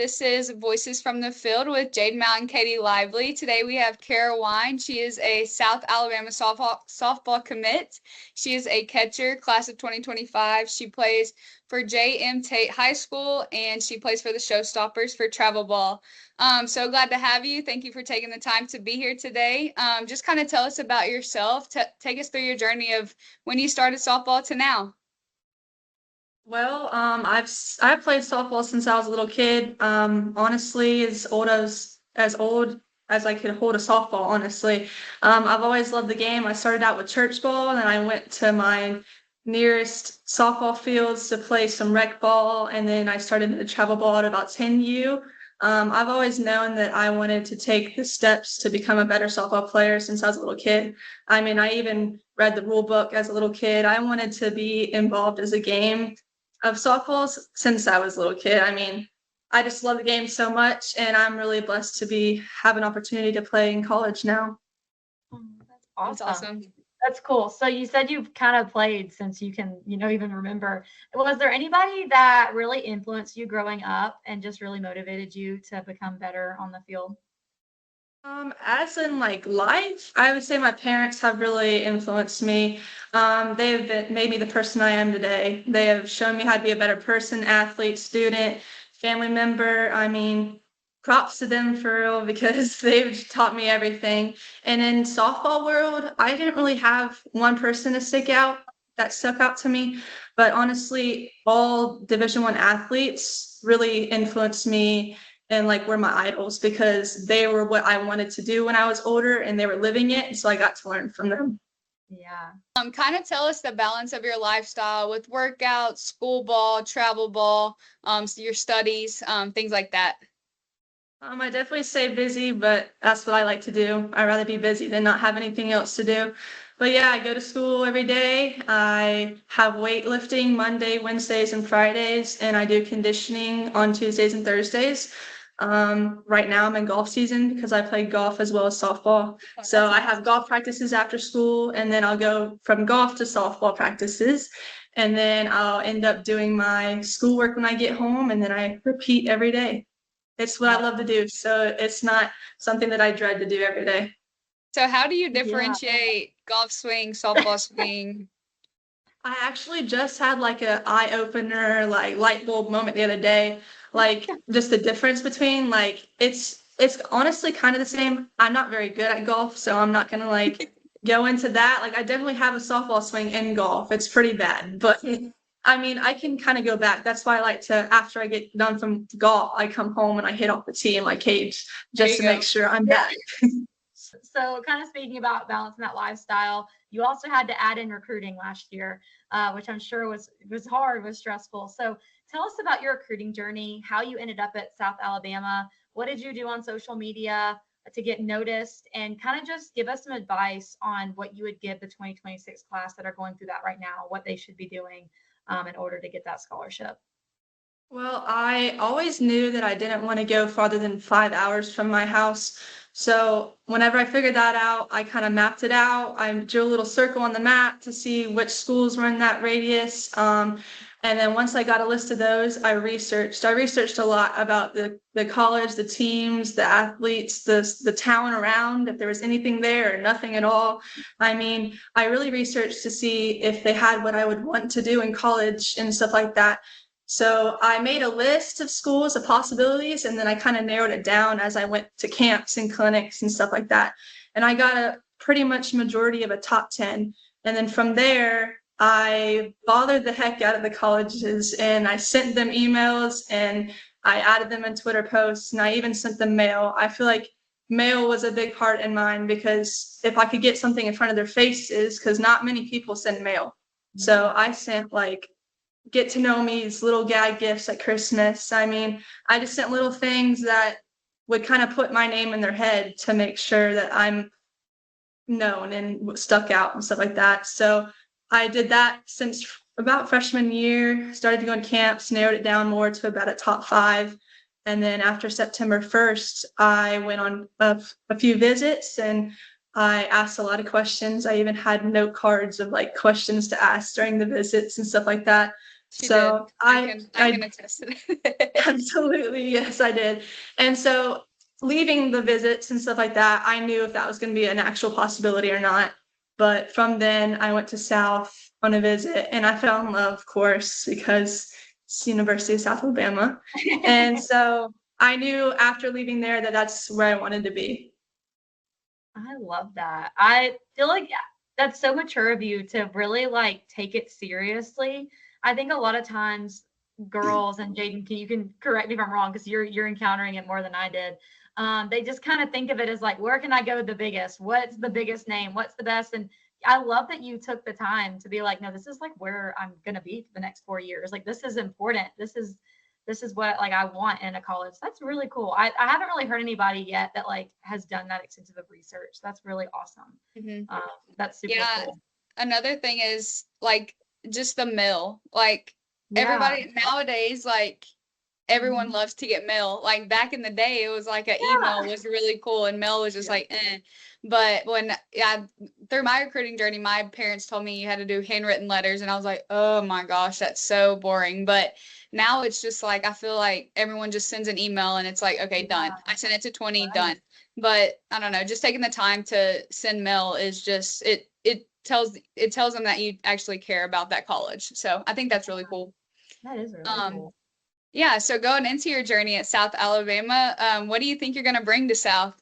This is Voices from the Field with Jayden Mount and Katie Lively. Today we have Kara Wine. She is a South Alabama softball commit. She is a catcher, class of 2025. She plays for J.M. Tate High School, and she plays for the Showstoppers for travel ball. So glad to have you. Thank you for taking the time to be here today. Just kind of tell us about yourself. Take us through your journey of when you started softball to now. Well, I've played softball since I was a little kid. Honestly, as old as I could hold a softball. Honestly, I've always loved the game. I started out with church ball, and then I went to my nearest softball fields to play some rec ball, and then I started the travel ball at about 10U. I've always known that I wanted to take the steps to become a better softball player since I was a little kid. I mean, I even read the rule book as a little kid. I wanted to be involved as a game of softballs since I was a little kid. I mean, I just love the game so much, and I'm really blessed to have an opportunity to play in college now. That's That's awesome. awesome. That's cool. So you said you've kind of played since you can, even remember. Was there anybody that really influenced you growing up and just really motivated you to become better on the field? As in like life, I would say my parents have really influenced me. Made me the person I am today. They have shown me how to be a better person, athlete, student, family member. I mean, props to them for real because they've taught me everything. And in softball world, I didn't really have one person to stick out that stuck out to me, but honestly, all Division I athletes really influenced me and like were my idols because they were what I wanted to do when I was older and they were living it. So I got to learn from them. Yeah. Kind of tell us the balance of your lifestyle with workouts, school ball, travel ball, so your studies, things like that. I definitely stay busy, but that's what I like to do. I'd rather be busy than not have anything else to do. But yeah, I go to school every day. I have weightlifting Monday, Wednesdays, and Fridays, and I do conditioning on Tuesdays and Thursdays. Right now I'm in golf season because I play golf as well as softball. So I have golf practices after school, and then I'll go from golf to softball practices. And then I'll end up doing my schoolwork when I get home, and then I repeat every day. It's what I love to do, so it's not something that I dread to do every day. So how do you Yeah. differentiate golf swing, softball swing? I actually just had like a eye opener, like light bulb moment the other day. Like just the difference between like it's honestly kind of the same. I'm not very good at golf, so I'm not gonna like go into that. Like I definitely have a softball swing in golf. It's pretty bad, but I mean I can kind of go back. That's why I like to after I get done from golf, I come home and I hit off the tee in my cage There just you to go. make sure I'm Yeah. back. So kind of speaking about balancing that lifestyle, you also had to add in recruiting last year, which I'm sure was hard, was stressful. So tell us about your recruiting journey, how you ended up at South Alabama. What did you do on social media to get noticed? And kind of just give us some advice on what you would give the 2026 class that are going through that right now, what they should be doing in order to get that scholarship. Well, I always knew that I didn't want to go farther than 5 hours from my house. So whenever I figured that out, I kind of mapped it out. I drew a little circle on the map to see which schools were in that radius. And then once I got a list of those, I researched. I researched a lot about the college, the teams, the athletes, the town around, if there was anything there or nothing at all. I mean, I really researched to see if they had what I would want to do in college and stuff like that. So I made a list of schools of possibilities, and then I kind of narrowed it down as I went to camps and clinics and stuff like that. And I got a pretty much majority of a top 10. And then from there, I bothered the heck out of the colleges and I sent them emails and I added them in Twitter posts and I even sent them mail. I feel like mail was a big part in mine because if I could get something in front of their faces, because not many people send mail. So I sent like get to know me's little gag gifts at Christmas. I mean, I just sent little things that would kind of put my name in their head to make sure that I'm known and stuck out and stuff like that. So I did that since about freshman year, started to go to camps, narrowed it down more to about a top 5. And then after September 1st, I went on a few visits and I asked a lot of questions. I even had note cards of like questions to ask during the visits and stuff like that. She So did. I can attest to that. absolutely, yes, I did. And so leaving the visits and stuff like that, I knew if that was going to be an actual possibility or not. But from then, I went to South on a visit and I fell in love, of course, because it's University of South Alabama. And so I knew after leaving there that that's where I wanted to be. I love that. I feel like that's so mature of you to really like take it seriously. I think a lot of times girls and Jayden, you can correct me if I'm wrong because you're encountering it more than I did. They just kind of think of it as like, where can I go the biggest? What's the biggest name? What's the best? And I love that you took the time to be like, no, this is like where I'm gonna be for the next 4 years. Like this is important. This is what like I want in a college. That's really cool. I haven't really heard anybody yet that like has done that extensive of research. That's really awesome. Mhm. That's super Yeah. cool. Another thing is like just the mail. Like Yeah. everybody nowadays, like everyone Mhm. loves to get mail. Like back in the day, it was like an email Yeah. was really cool and mail was just Yeah. like eh. But when yeah, through my recruiting journey, my parents told me you had to do handwritten letters, and I was like, oh my gosh, that's so boring. But now it's just like I feel like everyone just sends an email and it's like, okay, done. I sent it to 20, Right. done. But I don't know, just taking the time to send mail is just it tells them that you actually care about that college. So I think that's really cool. That is really Um, cool. yeah, so going into your journey at South Alabama, what do you think you're going to bring to South?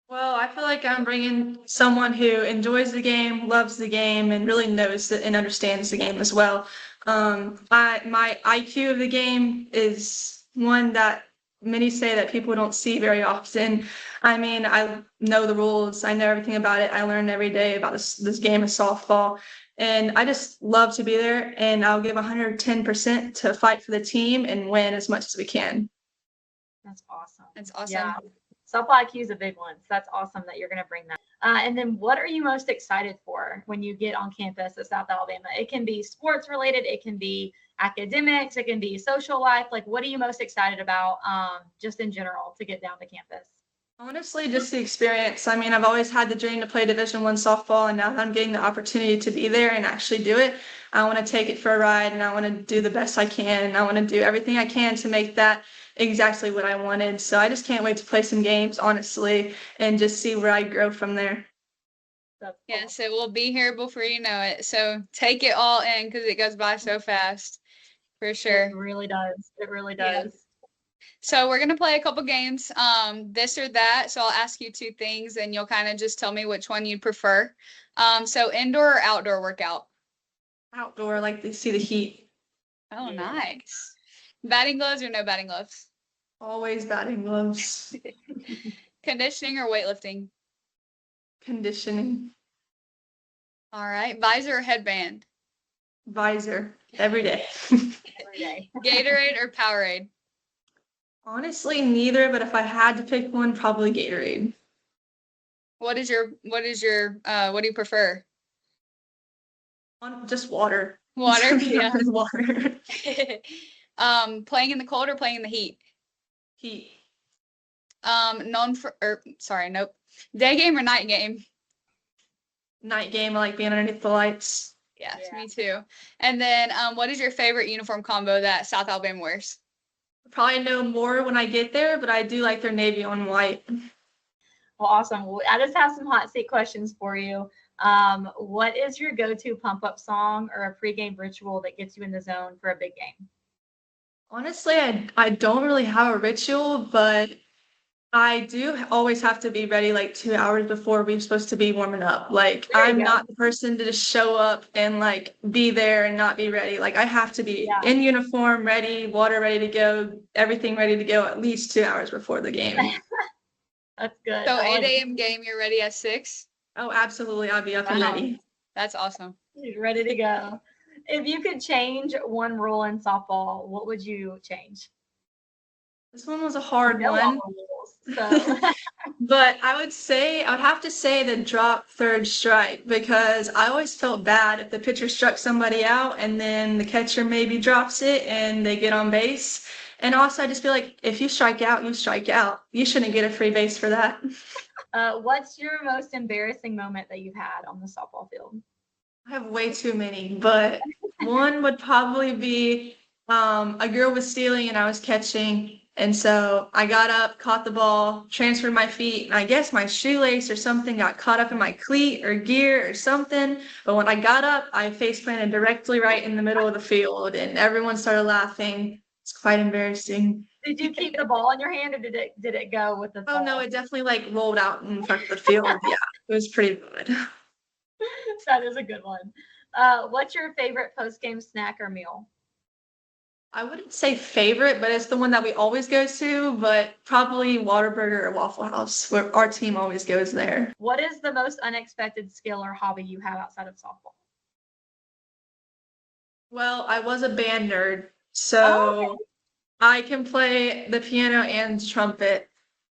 Well, I feel like I'm bringing someone who enjoys the game, loves the game, and really knows it and understands the game as well. My IQ of the game is one that many say that people don't see very often. I mean, I know the rules, I know everything about it. I learn every day about this game of softball, and I just love to be there. And I'll give 110% to fight for the team and win as much as we can. That's awesome. That's awesome. Yeah. Self IQ is a big one. So that's awesome that you're going to bring that. And then what are you most excited for when you get on campus at South Alabama? It can be sports related, it can be academics, it can be social life. Like, what are you most excited about just in general to get down to campus? Honestly, just the experience. I mean, I've always had the dream to play Division I softball, and now that I'm getting the opportunity to be there and actually do it, I want to take it for a ride, and I want to do the best I can, and I want to do everything I can to make that exactly what I wanted. So I just can't wait to play some games, honestly, and just see where I grow from there. That's Yes, it will be here before you know it. So take it all in because it goes by so fast, for sure. It really does. It really Yeah. does. So we're gonna play a couple games, this or that. So I'll ask you two things, and you'll kind of just tell me which one you'd prefer. So indoor or outdoor workout? Outdoor, like to see the heat. Oh, Yeah. nice. Batting gloves or no batting gloves? Always batting gloves, Conditioning or weightlifting? conditioning, All right. Visor or headband? visor, every day. Every day. Gatorade or Powerade? Honestly, neither, but if I had to pick one, probably Gatorade. What do you prefer? Just water. Water? Yeah. Water. Playing in the cold or playing in the heat? Heat. Nope. Day game or night game? Night game, I like being underneath the lights. Yes, Yeah. me too. And then, what is your favorite uniform combo that South Alabama wears? Probably know more when I get there, but I do like their navy on white. Well, awesome. Well, I just have some hot seat questions for you. What is your go-to pump-up song or a pregame ritual that gets you in the zone for a big game? Honestly, I don't really have a ritual, but I do always have to be ready like 2 hours before we're supposed to be warming up. Like, There you I'm go. not the person to just show up and like be there and not be ready. Like, I have to be Yeah. in uniform, ready, water ready to go, everything ready to go at least 2 hours before the game. That's good. So I like 8 a.m. game, you're ready at 6? Oh, absolutely. I'll be up and Wow. ready. That's awesome. it. Ready to go. If you could change one rule in softball, what would you change? This one was a hard No one. all the rules. So But I would have to say the drop third strike because I always felt bad if the pitcher struck somebody out and then the catcher maybe drops it and they get on base. And also, I just feel like if you strike out, you strike out. You shouldn't get a free base for that. what's your most embarrassing moment that you've had on the softball field? I have way too many, but One would probably be a girl was stealing and I was catching. And so I got up, caught the ball, transferred my feet, and I guess my shoelace or something got caught up in my cleat or gear or something. But when I got up, I face planted directly right in the middle of the field, and everyone started laughing. It's quite embarrassing. Did you keep the ball in your hand, or did it go with the Oh no, ball? it definitely like rolled out in front of the field. Yeah, it was pretty good. That is a good one. What's your favorite post-game snack or meal? I wouldn't say favorite, but it's the one that we always go to, but probably Whataburger or Waffle House, where our team always goes there. What is the most unexpected skill or hobby you have outside of softball? Well, I was a band nerd, Oh, so I can play the piano and trumpet.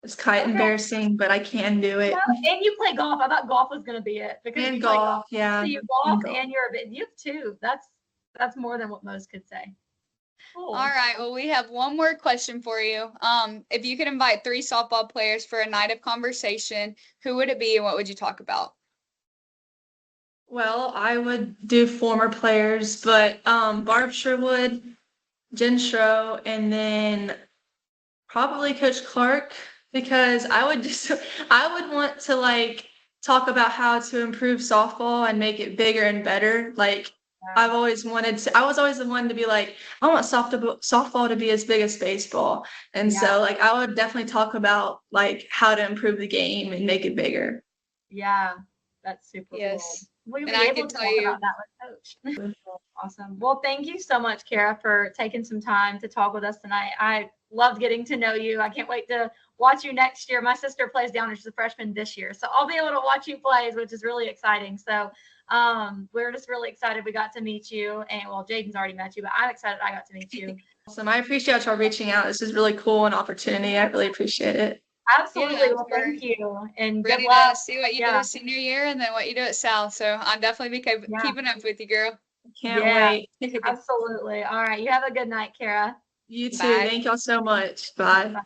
It's quite okay. embarrassing, but I can do it. Yeah, and you play golf. I thought golf was going to be it because And you play golf. golf, yeah. So you golf golf. and you're a bit. You have two. That's more than what most could say. Cool. All right. Well, we have one more question for you. If you could invite 3 softball players for a night of conversation, who would it be and what would you talk about? Well, I would do former players, but Barb Sherwood, Jen Schro, and then probably Coach Clark, because I would want to like talk about how to improve softball and make it bigger and better. Like I was always the one to be like, I want softball to be as big as baseball. And Yeah. so like I would definitely talk about like how to improve the game and make it bigger. Yeah, that's super Yes. cool. Will you And be I able can to tell talk you- about that with Coach? Awesome. Well, thank you so much, Kara, for taking some time to talk with us tonight. I loved getting to know you. I can't wait to watch you next year. My sister plays down there. She's a freshman this year. So I'll be able to watch you play, which is really exciting. So we're just really excited we got to meet you. And well, Jayden's already met you, but I'm excited I got to meet you. Awesome. I appreciate y'all reaching out. This is really cool, an opportunity. I really appreciate it. Absolutely. Yeah, Well, thank you. And good Ready luck. to see what you Yeah. do at senior year and then what you do at South. So I'll definitely be Yeah. keeping up with you, girl. Can't Yeah. wait. Absolutely. All right. You have a good night, Kara. You too. Bye. Thank y'all so much. Bye. Bye.